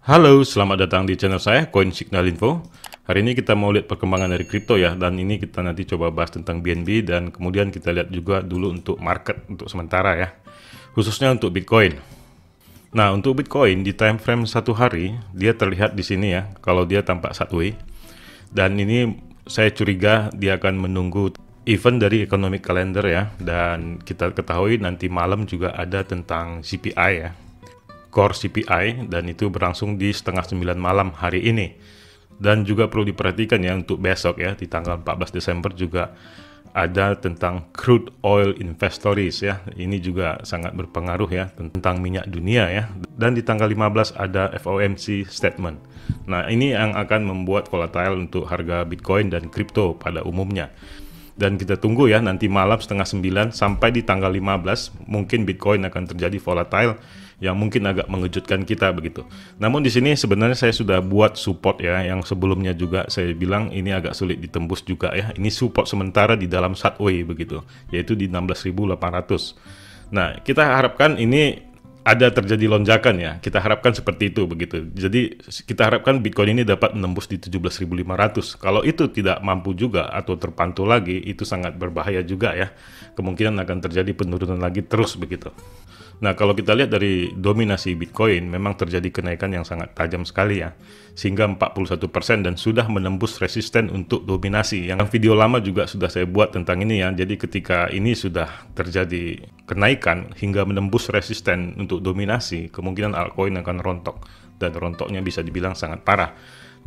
Halo, selamat datang di channel saya, Coin Signal Info. Hari ini kita mau lihat perkembangan dari kripto ya, dan ini kita nanti coba bahas tentang BNB, dan kemudian kita lihat juga dulu untuk market untuk sementara ya, khususnya untuk Bitcoin. Nah, untuk Bitcoin di time frame satu hari, dia terlihat di sini ya, kalau dia tampak sideways, dan ini saya curiga dia akan menunggu event dari economic calendar ya, dan kita ketahui nanti malam juga ada tentang CPI ya, core CPI, dan itu berlangsung di setengah 9 malam hari ini. Dan juga perlu diperhatikan ya untuk besok ya, di tanggal 14 Desember juga ada tentang crude oil inventories ya. Ini juga sangat berpengaruh ya tentang minyak dunia ya. Dan di tanggal 15 ada FOMC statement. Nah, ini yang akan membuat volatile untuk harga Bitcoin dan kripto pada umumnya. Dan kita tunggu ya nanti malam setengah 9 sampai di tanggal 15 mungkin Bitcoin akan terjadi volatile yang mungkin agak mengejutkan kita begitu. Namun di sini sebenarnya saya sudah buat support ya, yang sebelumnya juga saya bilang ini agak sulit ditembus juga ya. Ini support sementara di dalam sideways begitu, yaitu di 16.800. Nah, kita harapkan ini ada terjadi lonjakan ya. Kita harapkan seperti itu begitu. Jadi kita harapkan Bitcoin ini dapat menembus di 17.500. Kalau itu tidak mampu juga atau terpantul lagi, itu sangat berbahaya juga ya. Kemungkinan akan terjadi penurunan lagi terus begitu. Nah, kalau kita lihat dari dominasi Bitcoin, memang terjadi kenaikan yang sangat tajam sekali ya, sehingga 41% dan sudah menembus resisten untuk dominasi. Yang video lama juga sudah saya buat tentang ini ya, jadi ketika ini sudah terjadi kenaikan hingga menembus resisten untuk dominasi, kemungkinan altcoin akan rontok, dan rontoknya bisa dibilang sangat parah.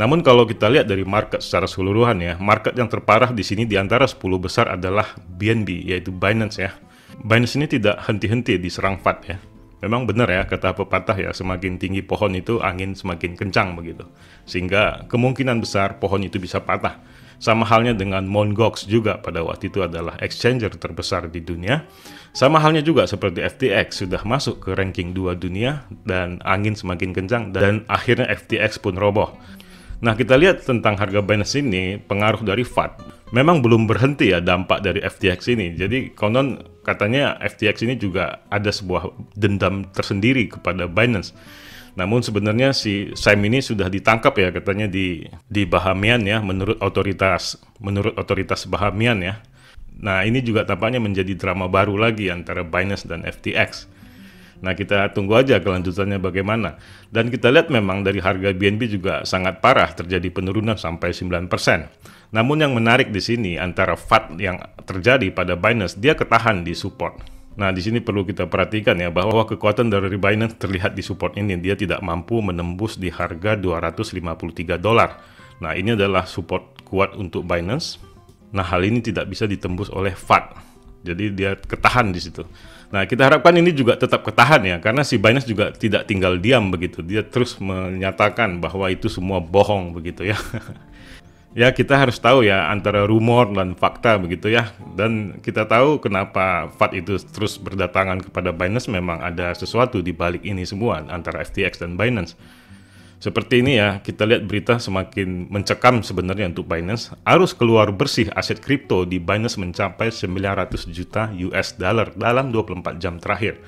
Namun kalau kita lihat dari market secara keseluruhan ya, market yang terparah di sini di antara 10 besar adalah BNB, yaitu Binance ya. Binance ini tidak henti-henti diserang FUD ya. Memang benar ya kata pepatah ya, semakin tinggi pohon itu angin semakin kencang begitu. Sehingga kemungkinan besar pohon itu bisa patah. Sama halnya dengan Mt. Gox juga pada waktu itu adalah exchanger terbesar di dunia. Sama halnya juga seperti FTX sudah masuk ke ranking 2 dunia dan angin semakin kencang dan akhirnya FTX pun roboh. Nah, kita lihat tentang harga Binance ini, pengaruh dari FUD. Memang belum berhenti ya dampak dari FTX ini. Jadi konon katanya FTX ini juga ada sebuah dendam tersendiri kepada Binance. Namun sebenarnya si Sam ini sudah ditangkap ya katanya di Bahamian ya, menurut otoritas Bahamian ya. Nah, ini juga tampaknya menjadi drama baru lagi antara Binance dan FTX. Nah, kita tunggu aja kelanjutannya bagaimana. Dan kita lihat memang dari harga BNB juga sangat parah, terjadi penurunan sampai 9%. Namun yang menarik di sini antara FUD yang terjadi pada Binance, dia ketahan di support. Nah, di sini perlu kita perhatikan ya bahwa kekuatan dari Binance terlihat di support ini, dia tidak mampu menembus di harga $253. Nah, ini adalah support kuat untuk Binance. Nah, hal ini tidak bisa ditembus oleh FUD. Jadi dia ketahan di situ. Nah, kita harapkan ini juga tetap ketahan ya, karena si Binance juga tidak tinggal diam begitu. Dia terus menyatakan bahwa itu semua bohong begitu ya. Ya, kita harus tahu ya antara rumor dan fakta begitu ya. Dan kita tahu kenapa FUD itu terus berdatangan kepada Binance, memang ada sesuatu di balik ini semua antara FTX dan Binance. Seperti ini ya, kita lihat berita semakin mencekam sebenarnya untuk Binance. Arus keluar bersih aset kripto di Binance mencapai 900 juta US dollar dalam 24 jam terakhir.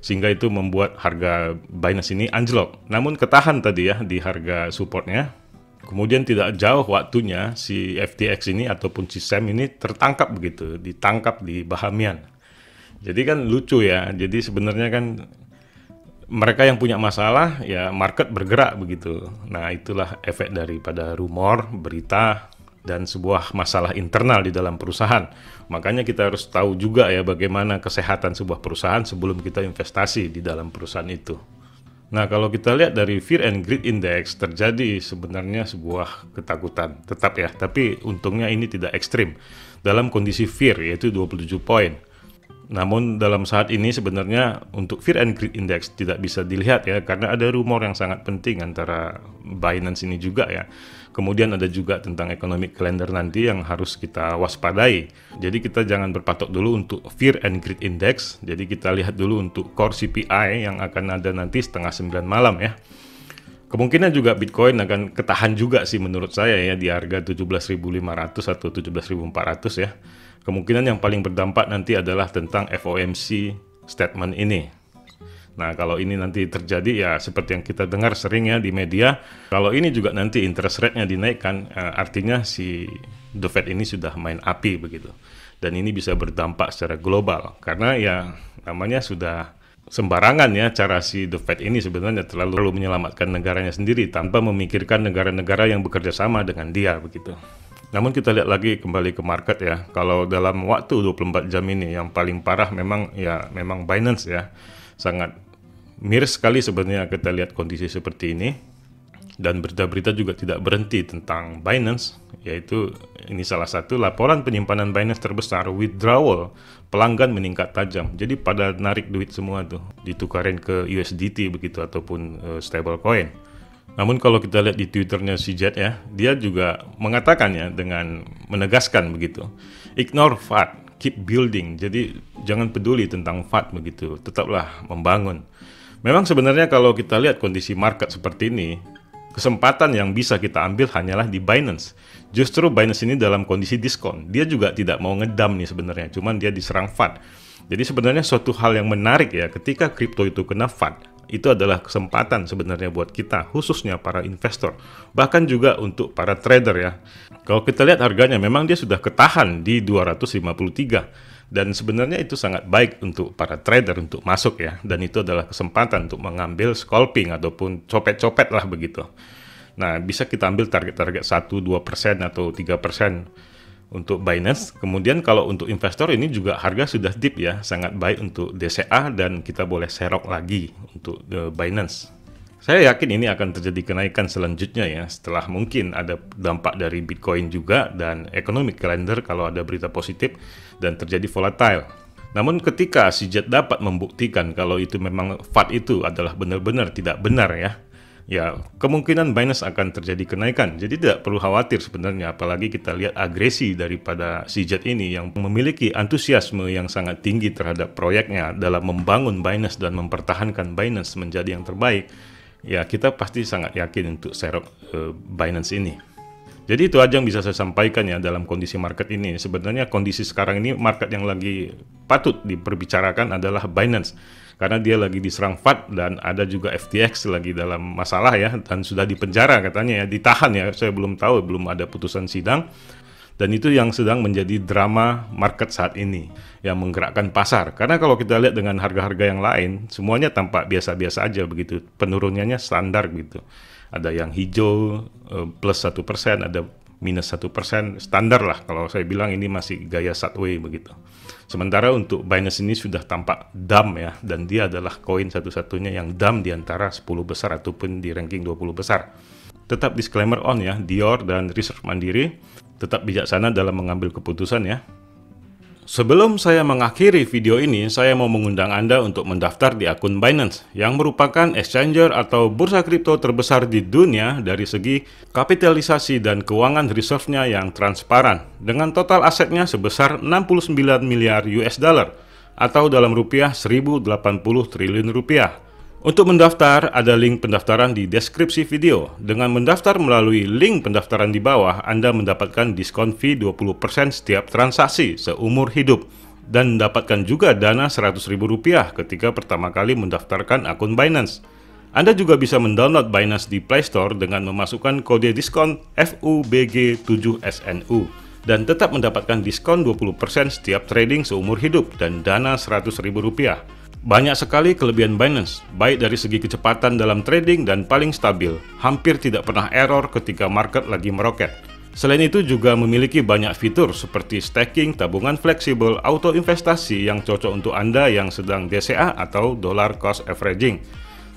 Sehingga itu membuat harga Binance ini anjlok. Namun ketahan tadi ya di harga supportnya. Kemudian tidak jauh waktunya si FTX ini ataupun si Sam ini tertangkap begitu, ditangkap di Bahamian. Jadi kan lucu ya, jadi sebenarnya kan mereka yang punya masalah, ya market bergerak begitu. Nah, itulah efek daripada rumor, berita, dan sebuah masalah internal di dalam perusahaan. Makanya kita harus tahu juga ya bagaimana kesehatan sebuah perusahaan sebelum kita investasi di dalam perusahaan itu. Nah, kalau kita lihat dari Fear and Greed Index, terjadi sebenarnya sebuah ketakutan. Tetap ya, tapi untungnya ini tidak ekstrim. Dalam kondisi fear, yaitu 27 poin. Namun dalam saat ini sebenarnya untuk Fear and Greed Index tidak bisa dilihat ya, karena ada rumor yang sangat penting antara Binance ini juga ya. Kemudian ada juga tentang economic calendar nanti yang harus kita waspadai. Jadi kita jangan berpatok dulu untuk Fear and Greed Index. Jadi kita lihat dulu untuk core CPI yang akan ada nanti setengah 9 malam ya. Kemungkinan juga Bitcoin akan ketahan juga sih menurut saya ya di harga 17.500 atau 17.400 ya. Kemungkinan yang paling berdampak nanti adalah tentang FOMC statement ini. Nah, kalau ini nanti terjadi ya seperti yang kita dengar sering ya di media, kalau ini juga nanti interest rate-nya dinaikkan, artinya si The Fed ini sudah main api begitu. Dan ini bisa berdampak secara global karena ya namanya sudah sembarangan ya cara si The Fed ini sebenarnya terlalu menyelamatkan negaranya sendiri tanpa memikirkan negara-negara yang bekerja sama dengan dia begitu. Namun kita lihat lagi kembali ke market ya. Kalau dalam waktu 24 jam ini yang paling parah memang Binance ya. Sangat miris sekali sebenarnya kita lihat kondisi seperti ini. Dan berita-berita juga tidak berhenti tentang Binance, yaitu ini salah satu laporan penyimpanan Binance terbesar, withdrawal, pelanggan meningkat tajam. Jadi pada narik duit semua tuh, ditukarin ke USDT begitu ataupun stablecoin. Namun kalau kita lihat di Twitternya si Jet ya, dia juga mengatakan ya dengan menegaskan begitu, ignore FUD, keep building. Jadi jangan peduli tentang FUD begitu, tetaplah membangun. Memang sebenarnya kalau kita lihat kondisi market seperti ini, kesempatan yang bisa kita ambil hanyalah di Binance. Justru Binance ini dalam kondisi diskon. Dia juga tidak mau ngedam nih sebenarnya, cuman dia diserang FUD. Jadi sebenarnya suatu hal yang menarik ya, ketika kripto itu kena FUD, itu adalah kesempatan sebenarnya buat kita, khususnya para investor, bahkan juga untuk para trader ya. Kalau kita lihat harganya, memang dia sudah ketahan di 253, dan sebenarnya itu sangat baik untuk para trader untuk masuk ya, dan itu adalah kesempatan untuk mengambil scalping ataupun copet-copet lah begitu. Nah, bisa kita ambil target-target 1-2% atau 3% untuk Binance. Kemudian kalau untuk investor ini juga harga sudah deep ya, sangat baik untuk DCA dan kita boleh serok lagi untuk Binance. Saya yakin ini akan terjadi kenaikan selanjutnya ya, setelah mungkin ada dampak dari Bitcoin juga dan economic calendar kalau ada berita positif dan terjadi volatile. Namun ketika si Jet dapat membuktikan kalau itu memang FUD itu adalah benar-benar tidak benar ya kemungkinan Binance akan terjadi kenaikan. Jadi tidak perlu khawatir sebenarnya, apalagi kita lihat agresi daripada si Jet ini yang memiliki antusiasme yang sangat tinggi terhadap proyeknya dalam membangun Binance dan mempertahankan Binance menjadi yang terbaik. Ya kita pasti sangat yakin untuk serok Binance ini. Jadi itu aja yang bisa saya sampaikan ya dalam kondisi market ini. Sebenarnya kondisi sekarang ini market yang lagi patut diperbicarakan adalah Binance. Karena dia lagi diserang FUD dan ada juga FTX lagi dalam masalah ya. Dan sudah dipenjara katanya ya, ditahan ya. Saya belum tahu, belum ada putusan sidang. Dan itu yang sedang menjadi drama market saat ini yang menggerakkan pasar. Karena kalau kita lihat dengan harga-harga yang lain, semuanya tampak biasa-biasa aja begitu. Penurunannya standar gitu. Ada yang hijau plus 1%, ada minus 1%, standar lah. Kalau saya bilang ini masih gaya sideways begitu. Sementara untuk Binance ini sudah tampak dumb ya, dan dia adalah koin satu-satunya yang dumb di antara 10 besar ataupun di ranking 20 besar. Tetap disclaimer on ya, Dior dan Reserve Mandiri tetap bijaksana dalam mengambil keputusan ya. Sebelum saya mengakhiri video ini, saya mau mengundang Anda untuk mendaftar di akun Binance, yang merupakan exchanger atau bursa kripto terbesar di dunia dari segi kapitalisasi dan keuangan reserve-nya yang transparan, dengan total asetnya sebesar 69 miliar US dollar, atau dalam rupiah 1080 triliun rupiah. Untuk mendaftar, ada link pendaftaran di deskripsi video. Dengan mendaftar melalui link pendaftaran di bawah, Anda mendapatkan diskon fee 20% setiap transaksi seumur hidup. Dan mendapatkan juga dana Rp100.000 ketika pertama kali mendaftarkan akun Binance. Anda juga bisa mendownload Binance di Play Store dengan memasukkan kode diskon FUBG7SNU. Dan tetap mendapatkan diskon 20% setiap trading seumur hidup dan dana Rp100.000. Banyak sekali kelebihan Binance, baik dari segi kecepatan dalam trading dan paling stabil, hampir tidak pernah error ketika market lagi meroket. Selain itu juga memiliki banyak fitur seperti staking, tabungan fleksibel, auto investasi yang cocok untuk Anda yang sedang DCA atau dollar cost averaging.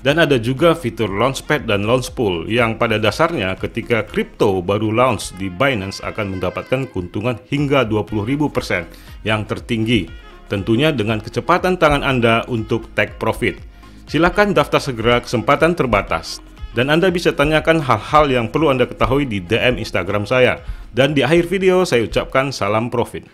Dan ada juga fitur Launchpad dan Launchpool yang pada dasarnya ketika kripto baru launch di Binance akan mendapatkan keuntungan hingga 20.000% yang tertinggi. Tentunya dengan kecepatan tangan Anda untuk take profit. Silakan daftar segera, kesempatan terbatas. Dan Anda bisa tanyakan hal-hal yang perlu Anda ketahui di DM Instagram saya. Dan di akhir video saya ucapkan salam profit.